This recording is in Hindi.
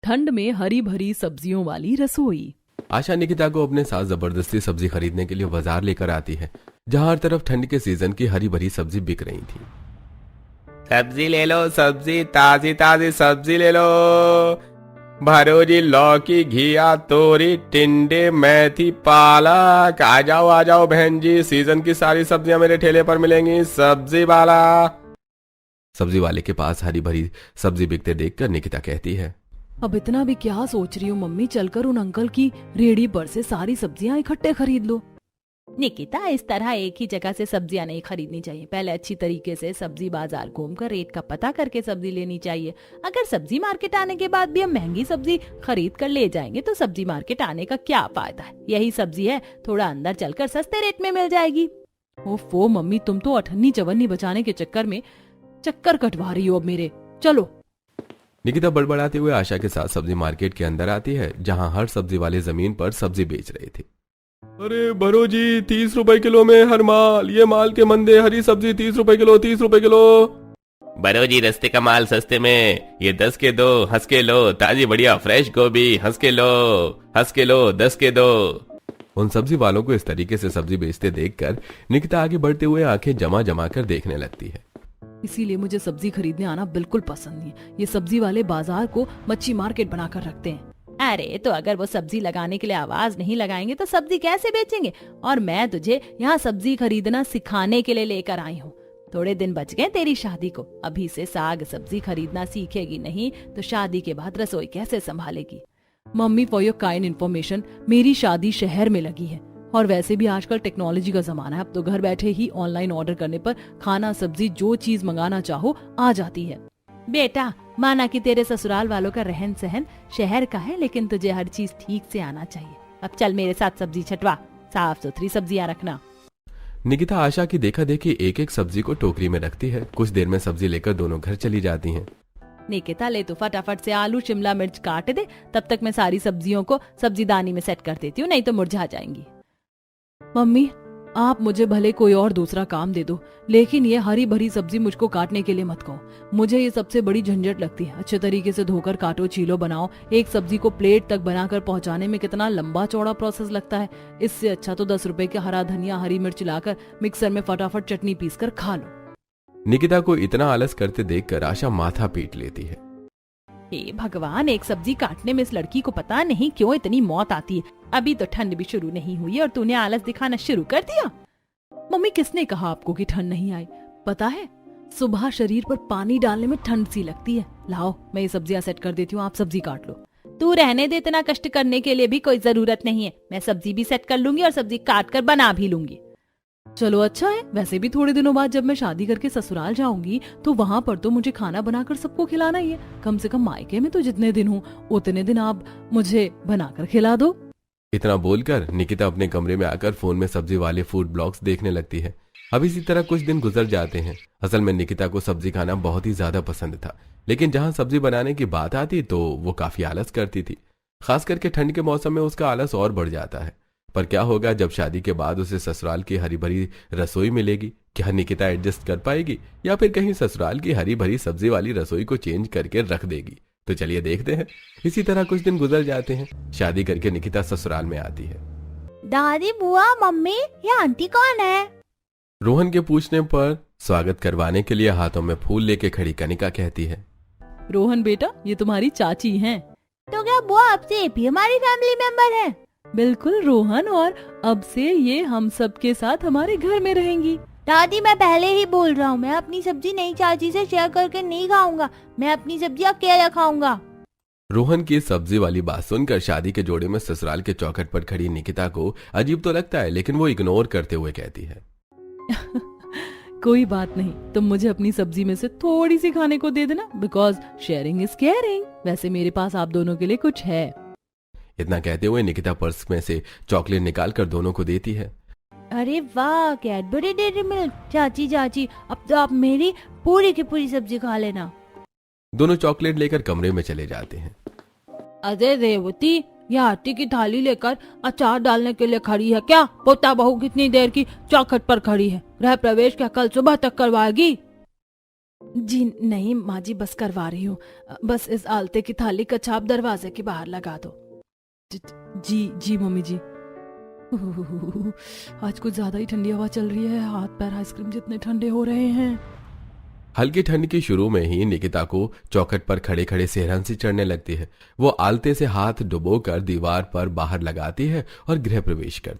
ठंड में हरी भरी सब्जियों वाली रसोई। आशा निकिता को अपने साथ जबरदस्ती सब्जी खरीदने के लिए बाजार लेकर आती है, जहां हर तरफ ठंड के सीजन की हरी भरी सब्जी बिक रही थी। सब्जी ले लो, सब्जी ताजी ताजी सब्जी ले लो। भरोजी, लौकी, घिया, तोरी, टिंडे, मेथी, पालक। आ जाओ बहन जी, सीजन की सारी सब्जियां मेरे ठेले पर मिलेंगी। सब्जी वाला। सब्जी वाले के पास हरी भरी सब्जी बिकते देखकर निकिता कहती है, अब इतना भी क्या सोच रही हूँ मम्मी, चलकर उन अंकल की रेहड़ी पर से सारी सब्जियां इकट्ठे खरीद लो। निकिता, इस तरह एक ही जगह से सब्जियां नहीं खरीदनी चाहिए। पहले अच्छी तरीके से सब्जी बाजार घूमकर रेट का पता करके सब्जी लेनी चाहिए। अगर सब्जी मार्केट आने के बाद भी हम महंगी सब्जी खरीद कर ले जाएंगे तो सब्जी मार्केट आने का क्या फायदा है। यही सब्जी है, थोड़ा अंदर चलकर सस्ते रेट में मिल जाएगी। ओफो मम्मी, तुम तो अठन्नी चवन्नी बचाने के चक्कर में चक्कर कटवा रही हो अब मेरे। चलो। निकिता बड़बड़ाते हुए आशा के साथ सब्जी मार्केट के अंदर आती है, जहां हर सब्जी वाले जमीन पर सब्जी बेच रहे थे। अरे भरो जी, 30 रुपए किलो में हर माल। ये माल के मंदे, हरी सब्जी 30 रुपए किलो, 30 रुपए किलो। भरो जी, रस्ते का माल सस्ते में, ये 10 के दो, हंस के लो। ताजी बढ़िया फ्रेश गोभी, हंस के लो, 10 के दो। उन सब्जी वालों को इस तरीके से सब्जी बेचते देखकर निकिता आगे बढ़ते हुए आंखें जमा जमा कर देखने लगती है। इसीलिए मुझे सब्जी खरीदने आना बिल्कुल पसंद नहीं है। ये सब्जी वाले बाजार को मच्छी मार्केट बनाकर रखते हैं। अरे तो अगर वो सब्जी लगाने के लिए आवाज नहीं लगाएंगे तो सब्जी कैसे बेचेंगे। और मैं तुझे यहाँ सब्जी खरीदना सिखाने के लिए लेकर आई हूँ। थोड़े दिन बच गए तेरी शादी को। अभी से साग सब्जी खरीदना सीखेगी नहीं तो शादी के बाद रसोई कैसे संभालेगी। Mummy, for your kind information, मेरी शादी शहर में लगी है और वैसे भी आजकल टेक्नोलॉजी का जमाना है। अब तो घर बैठे ही ऑनलाइन ऑर्डर करने पर खाना सब्जी जो चीज मंगाना चाहो आ जाती है। बेटा, माना कि तेरे ससुराल वालों का रहन सहन शहर का है, लेकिन तुझे हर चीज ठीक से आना चाहिए। अब चल मेरे साथ सब्जी छटवा, साफ सुथरी सब्जियां रखना। निकिता आशा की देखा देखी एक एक सब्जी को टोकरी में रखती है। कुछ देर में सब्जी लेकर दोनों घर चली जाती हैं। निकिता, ले तो फटाफट से आलू शिमला मिर्च काट दे, तब तक मैं सारी सब्जियों को सब्जीदानी में सेट कर देती हूँ, नहीं तो मुरझा जाएंगी। मम्मी, आप मुझे भले कोई और दूसरा काम दे दो, लेकिन ये हरी भरी सब्जी मुझको काटने के लिए मत कहो। मुझे ये सबसे बड़ी झंझट लगती है। अच्छे तरीके से धोकर काटो, छीलो, बनाओ। एक सब्जी को प्लेट तक बनाकर पहुंचाने में कितना लंबा चौड़ा प्रोसेस लगता है। इससे अच्छा तो 10 रुपए के हरा धनिया हरी मिर्च लाकर मिक्सर में फटाफट चटनी पीस कर खा लो। निकिता को इतना आलस करते देखकर आशा माथा पीट लेती है। हे भगवान, एक सब्जी काटने में इस लड़की को पता नहीं क्यों इतनी मौत आती है। अभी तो ठंड भी शुरू नहीं हुई और तूने आलस दिखाना शुरू कर दिया। मम्मी, किसने कहा आपको कि ठंड नहीं आई? पता है, सुबह शरीर पर पानी डालने में ठंड सी लगती है। लाओ, मैं ये सब्जियां सेट कर देती हूँ, आप सब्जी काट लो। तू रहने दे, इतना कष्ट करने के लिए भी कोई जरूरत नहीं है। मैं सब्जी भी सेट कर लूंगी और सब्जी काट कर बना भी लूंगी। चलो अच्छा है। वैसे भी थोड़े दिनों बाद जब मैं शादी करके ससुराल जाऊंगी तो वहाँ पर तो मुझे खाना बनाकर सबको खिलाना ही है। कम से कम मायके में तो जितने दिन हूँ उतने दिन आप मुझे बनाकर खिला दो। इतना बोलकर निकिता अपने कमरे में आकर फोन में सब्जी वाले फूड ब्लॉग्स देखने लगती है। अब इसी तरह कुछ दिन गुजर जाते हैं। असल में निकिता को सब्जी खाना बहुत ही ज्यादा पसंद था, लेकिन जहाँ सब्जी बनाने की बात आती तो वो काफी आलस करती थी। खास करके ठंड के मौसम में उसका आलस और बढ़ जाता है। पर क्या होगा जब शादी के बाद उसे ससुराल की हरी भरी रसोई मिलेगी? क्या निकिता एडजस्ट कर पाएगी या फिर कहीं ससुराल की हरी भरी सब्जी वाली रसोई को चेंज करके रख देगी? तो चलिए देखते हैं। इसी तरह कुछ दिन गुजर जाते हैं। शादी करके निकिता ससुराल में आती है। दादी, बुआ, मम्मी, ये आंटी कौन है? रोहन के पूछने पर स्वागत करवाने के लिए हाथों में फूल लेके खड़ी कनिका कहती है, रोहन बेटा, ये तुम्हारी चाची हैं। तो क्या बुआ अब से ये भी हमारी फैमिली मेंबर है? बिल्कुल रोहन, और अब से ये हम सब के साथ हमारे घर में रहेंगी। दादी, मैं पहले ही बोल रहा हूँ, मैं अपनी सब्जी नई चाची से शेयर करके नहीं खाऊंगा। मैं अपनी सब्जी अकेला खाऊंगा। रोहन की सब्जी वाली बात सुनकर शादी के जोड़े में ससुराल के चौखट पर खड़ी निकिता को अजीब तो लगता है, लेकिन वो इग्नोर करते हुए कहती है, कोई बात नहीं, तुम मुझे अपनी सब्जी में से थोड़ी सी खाने को दे देना, बिकॉज शेयरिंग इज केयरिंग। वैसे मेरे पास आप दोनों के लिए कुछ है। इतना कहते हुए निकिता पर्स में से चॉकलेट निकालकर दोनों को देती है। अरे वाह, कैडबरी डेयरी मिल्क। चाची चाची, अब तो आप मेरी पूरी की पूरी सब्जी खा लेना। दोनों चॉकलेट लेकर कमरे में चले जाते हैं। अरे रेवती, ये आटे की थाली लेकर अचार डालने के लिए खड़ी है क्या? पोता बहू कितनी देर की चौखट पर खड़ी है। गृह प्रवेश क्या कल सुबह तक करवाएगी? जी नहीं माँ जी, बस करवा रही हूँ। बस इस आलते की थाली का छाप दरवाजे के बाहर लगा दो। जी जी मम्मी जी। आज कुछ ज्यादा ही ठंडी हवा चल रही है, हाथ पैर आइसक्रीम जितने ठंडे हो रहे हैं। हल्की ठंड के शुरू में ही निकिता को चौखट पर खड़े खड़े सेहरन सी चढ़ने लगती है। वो आलते से हाथ डुबोकर दीवार पर बाहर लगाती है और गृह प्रवेश करती है।